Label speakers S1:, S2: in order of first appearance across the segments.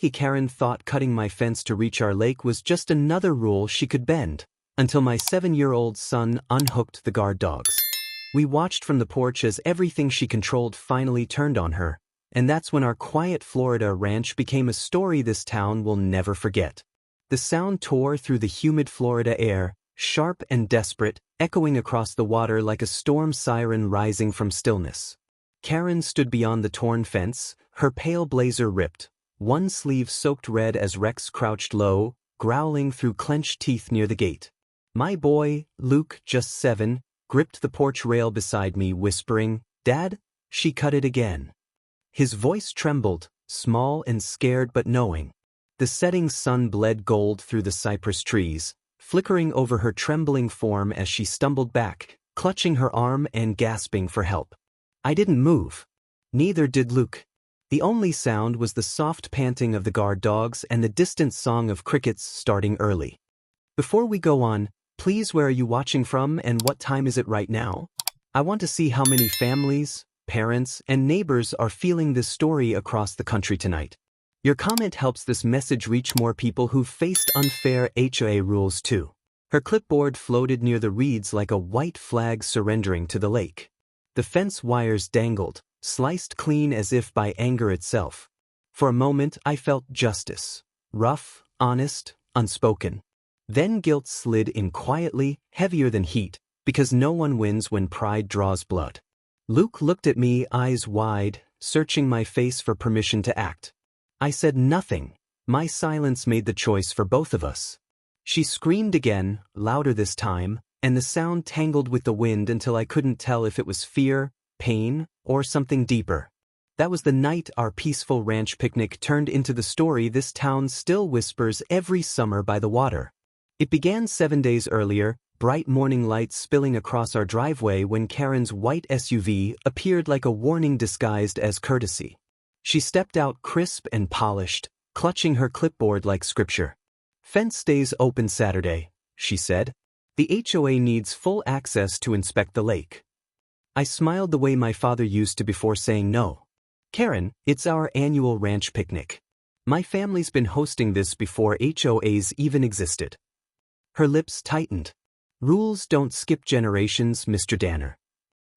S1: Karen thought cutting my fence to reach our lake was just another rule she could bend, until my 7-year-old son unhooked the guard dogs. We watched from the porch as everything she controlled finally turned on her, and that's when our quiet Florida ranch became a story this town will never forget. The sound tore through the humid Florida air, sharp and desperate, echoing across the water like a storm siren rising from stillness. Karen stood beyond the torn fence, her pale blazer ripped, one sleeve soaked red as Rex crouched low, growling through clenched teeth near the gate. My boy, Luke, just 7, gripped the porch rail beside me, whispering, "Dad, she cut it again." His voice trembled, small and scared but knowing. The setting sun bled gold through the cypress trees, flickering over her trembling form as she stumbled back, clutching her arm and gasping for help. I didn't move. Neither did Luke. The only sound was the soft panting of the guard dogs and the distant song of crickets starting early. Before we go on, please, where are you watching from and what time is it right now? I want to see how many families, parents, and neighbors are feeling this story across the country tonight. Your comment helps this message reach more people who've faced unfair HOA rules too. Her clipboard floated near the reeds like a white flag surrendering to the lake. The fence wires dangled, sliced clean as if by anger itself. For a moment I felt justice. Rough, honest, unspoken. Then guilt slid in quietly, heavier than heat, because no one wins when pride draws blood. Luke looked at me, eyes wide, searching my face for permission to act. I said nothing. My silence made the choice for both of us. She screamed again, louder this time, and the sound tangled with the wind until I couldn't tell if it was fear, pain, or something deeper. That was the night our peaceful ranch picnic turned into the story this town still whispers every summer by the water. It began 7 days earlier, bright morning lights spilling across our driveway when Karen's white SUV appeared like a warning disguised as courtesy. She stepped out crisp and polished, clutching her clipboard like scripture. "Fence stays open Saturday," she said. "The HOA needs full access to inspect the lake." I smiled the way my father used to before saying no. "Karen, it's our annual ranch picnic. My family's been hosting this before HOAs even existed." Her lips tightened. "Rules don't skip generations, Mr. Danner."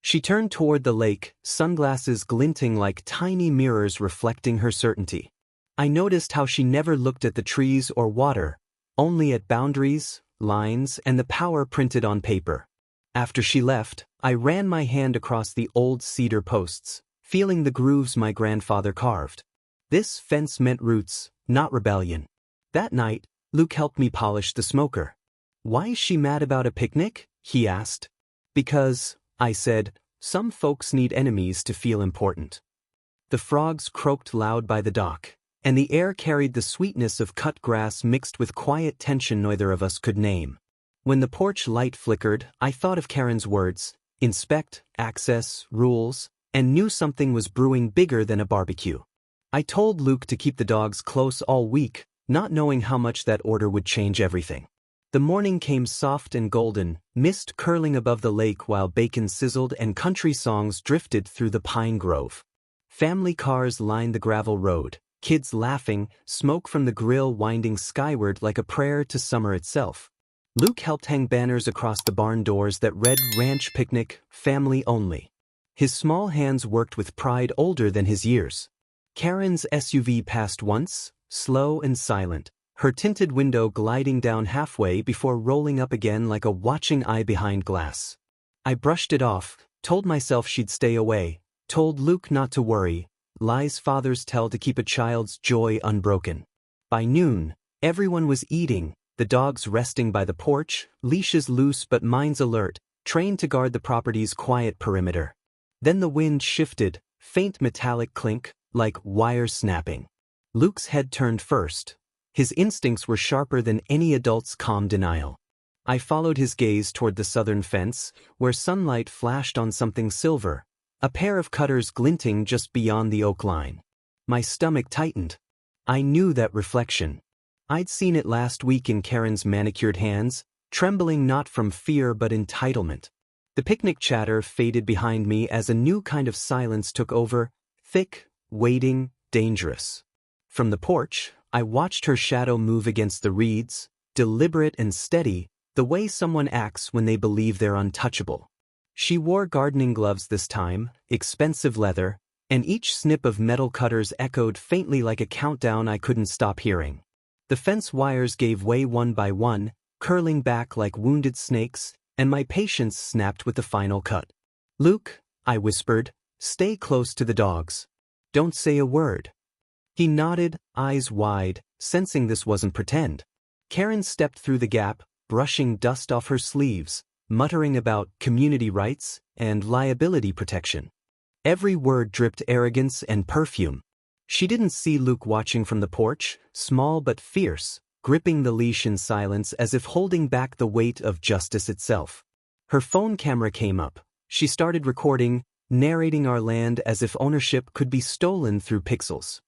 S1: She turned toward the lake, sunglasses glinting like tiny mirrors reflecting her certainty. I noticed how she never looked at the trees or water, only at boundaries, lines, and the power printed on paper. After she left, I ran my hand across the old cedar posts, feeling the grooves my grandfather carved. This fence meant roots, not rebellion. That night, Luke helped me polish the smoker. "Why is she mad about a picnic?" he asked. "Because," I said, "some folks need enemies to feel important." The frogs croaked loud by the dock, and the air carried the sweetness of cut grass mixed with quiet tension neither of us could name. When the porch light flickered, I thought of Karen's words, inspect, access, rules, and knew something was brewing bigger than a barbecue. I told Luke to keep the dogs close all week, not knowing how much that order would change everything. The morning came soft and golden, mist curling above the lake while bacon sizzled and country songs drifted through the pine grove. Family cars lined the gravel road, kids laughing, smoke from the grill winding skyward like a prayer to summer itself. Luke helped hang banners across the barn doors that read "Ranch Picnic, Family Only." His small hands worked with pride older than his years. Karen's SUV passed once, slow and silent, her tinted window gliding down halfway before rolling up again like a watching eye behind glass. I brushed it off, told myself she'd stay away, told Luke not to worry, lies fathers tell to keep a child's joy unbroken. By noon, everyone was eating, the dogs resting by the porch, leashes loose but minds alert, trained to guard the property's quiet perimeter. Then the wind shifted, faint metallic clink, like wire snapping. Luke's head turned first. His instincts were sharper than any adult's calm denial. I followed his gaze toward the southern fence, where sunlight flashed on something silver, a pair of cutters glinting just beyond the oak line. My stomach tightened. I knew that reflection. I'd seen it last week in Karen's manicured hands, trembling not from fear but entitlement. The picnic chatter faded behind me as a new kind of silence took over, thick, waiting, dangerous. From the porch, I watched her shadow move against the reeds, deliberate and steady, the way someone acts when they believe they're untouchable. She wore gardening gloves this time, expensive leather, and each snip of metal cutters echoed faintly like a countdown I couldn't stop hearing. The fence wires gave way one by one, curling back like wounded snakes, and my patience snapped with the final cut. "Luke," I whispered, "stay close to the dogs. Don't say a word." He nodded, eyes wide, sensing this wasn't pretend. Karen stepped through the gap, brushing dust off her sleeves, muttering about community rights and liability protection. Every word dripped arrogance and perfume. She didn't see Luke watching from the porch, small but fierce, gripping the leash in silence as if holding back the weight of justice itself. Her phone camera came up. She started recording, narrating our land as if ownership could be stolen through pixels.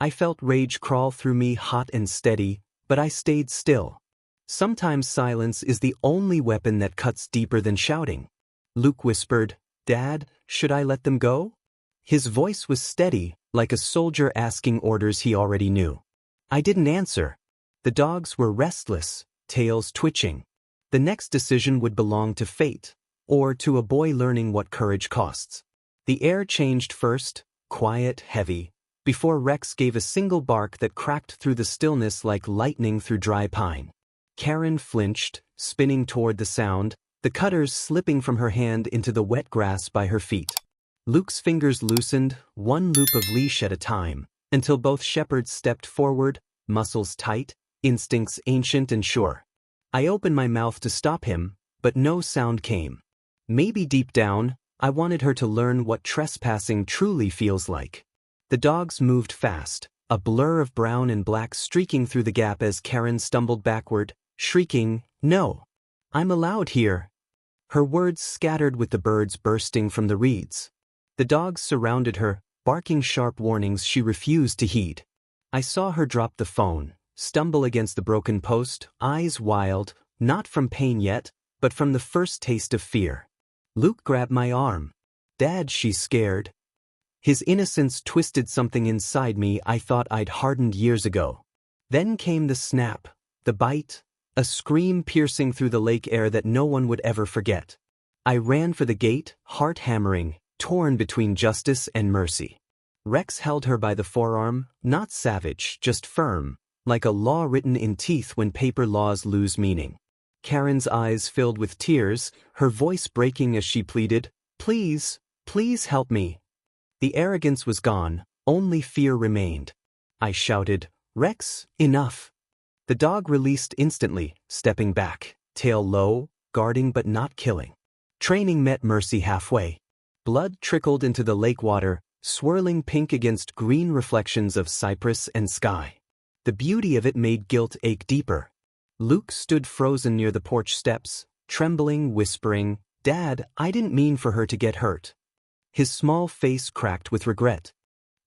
S1: I felt rage crawl through me, hot and steady, but I stayed still. Sometimes silence is the only weapon that cuts deeper than shouting. Luke whispered, "Dad, should I let them go?" His voice was steady, like a soldier asking orders he already knew. I didn't answer. The dogs were restless, tails twitching. The next decision would belong to fate, or to a boy learning what courage costs. The air changed first, quiet, heavy, before Rex gave a single bark that cracked through the stillness like lightning through dry pine. Karen flinched, spinning toward the sound, the cutters slipping from her hand into the wet grass by her feet. Luke's fingers loosened, one loop of leash at a time, until both shepherds stepped forward, muscles tight, instincts ancient and sure. I opened my mouth to stop him, but no sound came. Maybe deep down, I wanted her to learn what trespassing truly feels like. The dogs moved fast, a blur of brown and black streaking through the gap as Karen stumbled backward, shrieking, "No! I'm allowed here!" Her words scattered with the birds bursting from the reeds. The dogs surrounded her, barking sharp warnings she refused to heed. I saw her drop the phone, stumble against the broken post, eyes wild, not from pain yet, but from the first taste of fear. Luke grabbed my arm. "Dad," she scared. His innocence twisted something inside me I thought I'd hardened years ago. Then came the snap, the bite, a scream piercing through the lake air that no one would ever forget. I ran for the gate, heart hammering, torn between justice and mercy. Rex held her by the forearm, not savage, just firm, like a law written in teeth when paper laws lose meaning. Karen's eyes filled with tears, her voice breaking as she pleaded, "Please, please help me." The arrogance was gone, only fear remained. I shouted, "Rex, enough." The dog released instantly, stepping back, tail low, guarding but not killing. Training met mercy halfway. Blood trickled into the lake water, swirling pink against green reflections of cypress and sky. The beauty of it made guilt ache deeper. Luke stood frozen near the porch steps, trembling, whispering, "Dad, I didn't mean for her to get hurt." His small face cracked with regret.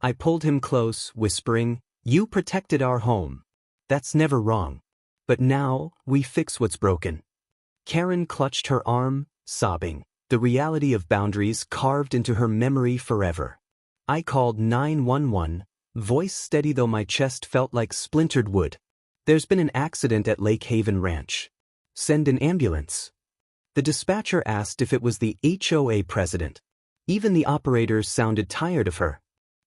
S1: I pulled him close, whispering, "You protected our home. That's never wrong. But now, we fix what's broken." Karen clutched her arm, sobbing, the reality of boundaries carved into her memory forever. I called 911, voice steady though my chest felt like splintered wood. "There's been an accident at Lake Haven Ranch. Send an ambulance." The dispatcher asked if it was the HOA president. Even the operators sounded tired of her.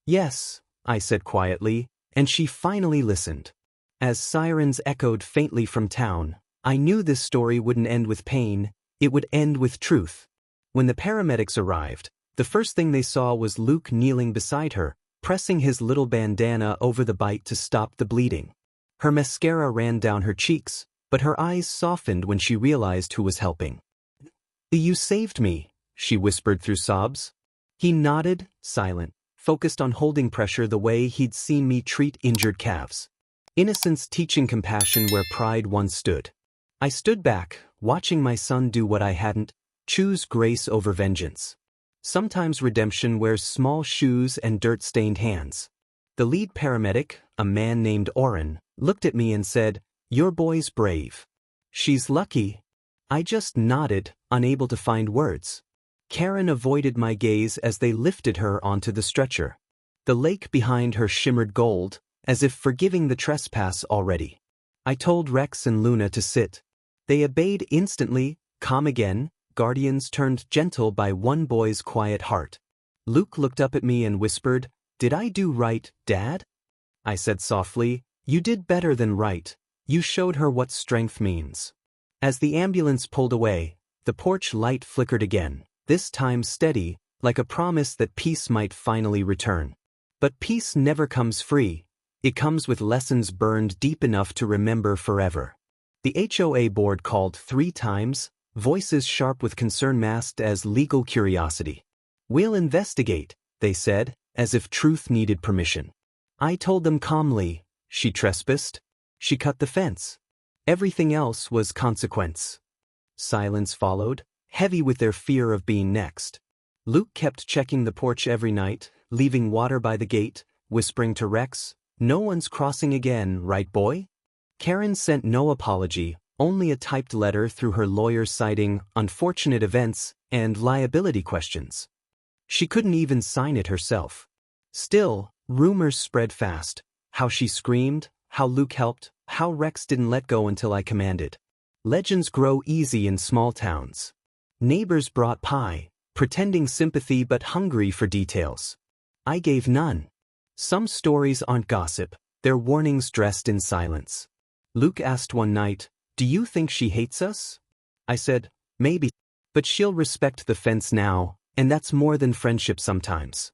S1: "Yes," I said quietly, and she finally listened. As sirens echoed faintly from town, I knew this story wouldn't end with pain, it would end with truth. When the paramedics arrived, the first thing they saw was Luke kneeling beside her, pressing his little bandana over the bite to stop the bleeding. Her mascara ran down her cheeks, but her eyes softened when she realized who was helping. "You saved me," she whispered through sobs. He nodded, silent, focused on holding pressure the way he'd seen me treat injured calves. Innocence teaching compassion where pride once stood. I stood back, watching my son do what I hadn't, choose grace over vengeance. Sometimes redemption wears small shoes and dirt-stained hands. The lead paramedic, a man named Oren, looked at me and said, "Your boy's brave." "She's lucky." I just nodded, unable to find words. Karen avoided my gaze as they lifted her onto the stretcher. The lake behind her shimmered gold, as if forgiving the trespass already. I told Rex and Luna to sit. They obeyed instantly, calm again, guardians turned gentle by one boy's quiet heart. Luke looked up at me and whispered, "Did I do right, Dad?" I said softly, "You did better than right. You showed her what strength means." As the ambulance pulled away, the porch light flickered again, this time steady, like a promise that peace might finally return. But peace never comes free. It comes with lessons burned deep enough to remember forever. The HOA board called 3 times, voices sharp with concern masked as legal curiosity. "We'll investigate," they said, as if truth needed permission. I told them calmly, "She trespassed. She cut the fence. Everything else was consequence." Silence followed, heavy with their fear of being next. Luke kept checking the porch every night, leaving water by the gate, whispering to Rex, "No one's crossing again, right boy?" Karen sent no apology, only a typed letter through her lawyer citing unfortunate events and liability questions. She couldn't even sign it herself. Still, rumors spread fast. How she screamed, how Luke helped, how Rex didn't let go until I commanded. Legends grow easy in small towns. Neighbors brought pie, pretending sympathy but hungry for details. I gave none. Some stories aren't gossip, they're warnings dressed in silence. Luke asked one night, "Do you think she hates us?" I said, "Maybe. But she'll respect the fence now, and that's more than friendship sometimes."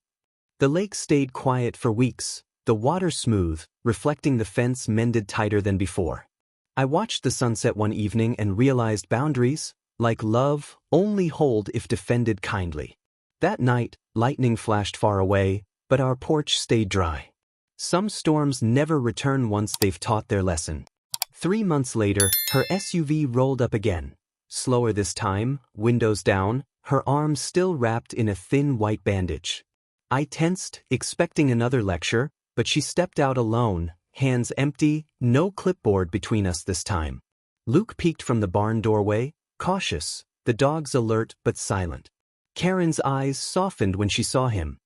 S1: The lake stayed quiet for weeks, the water smooth, reflecting the fence mended tighter than before. I watched the sunset one evening and realized boundaries, like love, only hold if defended kindly. That night, lightning flashed far away, but our porch stayed dry. Some storms never return once they've taught their lesson. 3 months later, her SUV rolled up again. Slower this time, windows down, her arms still wrapped in a thin white bandage. I tensed, expecting another lecture, but she stepped out alone, hands empty, no clipboard between us this time. Luke peeked from the barn doorway, cautious, the dogs alert but silent. Karen's eyes softened when she saw him.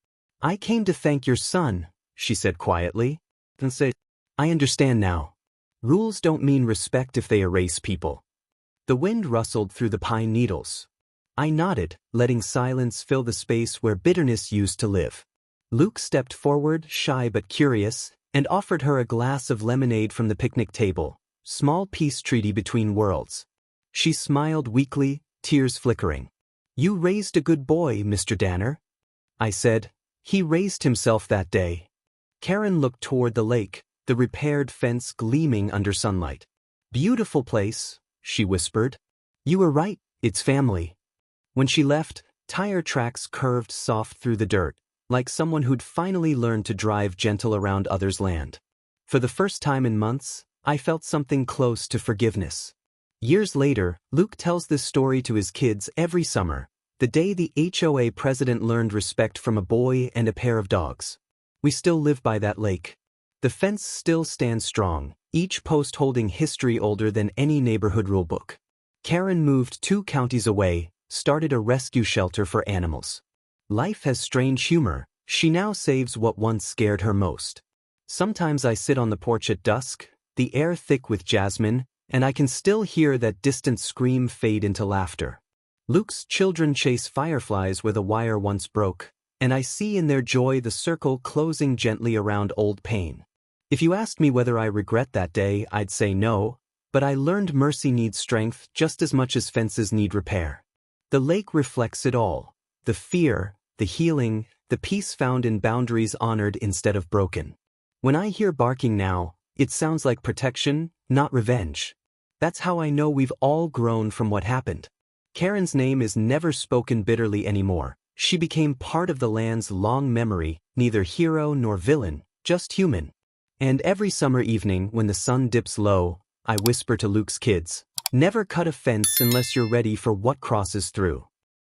S1: "I came to thank your son," she said quietly, then said, "I understand now. Rules don't mean respect if they erase people." The wind rustled through the pine needles. I nodded, letting silence fill the space where bitterness used to live. Luke stepped forward, shy but curious, and offered her a glass of lemonade from the picnic table, small peace treaty between worlds. She smiled weakly, tears flickering. "You raised a good boy, Mr. Danner." I said, "He raised himself that day." Karen looked toward the lake, the repaired fence gleaming under sunlight. "Beautiful place," she whispered. "You were right, it's family." When she left, tire tracks curved soft through the dirt, like someone who'd finally learned to drive gentle around others' land. For the first time in months, I felt something close to forgiveness. Years later, Luke tells this story to his kids every summer, the day the HOA president learned respect from a boy and a pair of dogs. We still live by that lake. The fence still stands strong, each post holding history older than any neighborhood rulebook. Karen moved 2 counties away, started a rescue shelter for animals. Life has strange humor. She now saves what once scared her most. Sometimes I sit on the porch at dusk, the air thick with jasmine, and I can still hear that distant scream fade into laughter. Luke's children chase fireflies where the wire once broke, and I see in their joy the circle closing gently around old pain. If you asked me whether I regret that day, I'd say no, but I learned mercy needs strength just as much as fences need repair. The lake reflects it all: the fear, the healing, the peace found in boundaries honored instead of broken. When I hear barking now, it sounds like protection, not revenge. That's how I know we've all grown from what happened. Karen's name is never spoken bitterly anymore. She became part of the land's long memory, neither hero nor villain, just human. And every summer evening when the sun dips low, I whisper to Luke's kids, "Never cut a fence unless you're ready for what crosses through."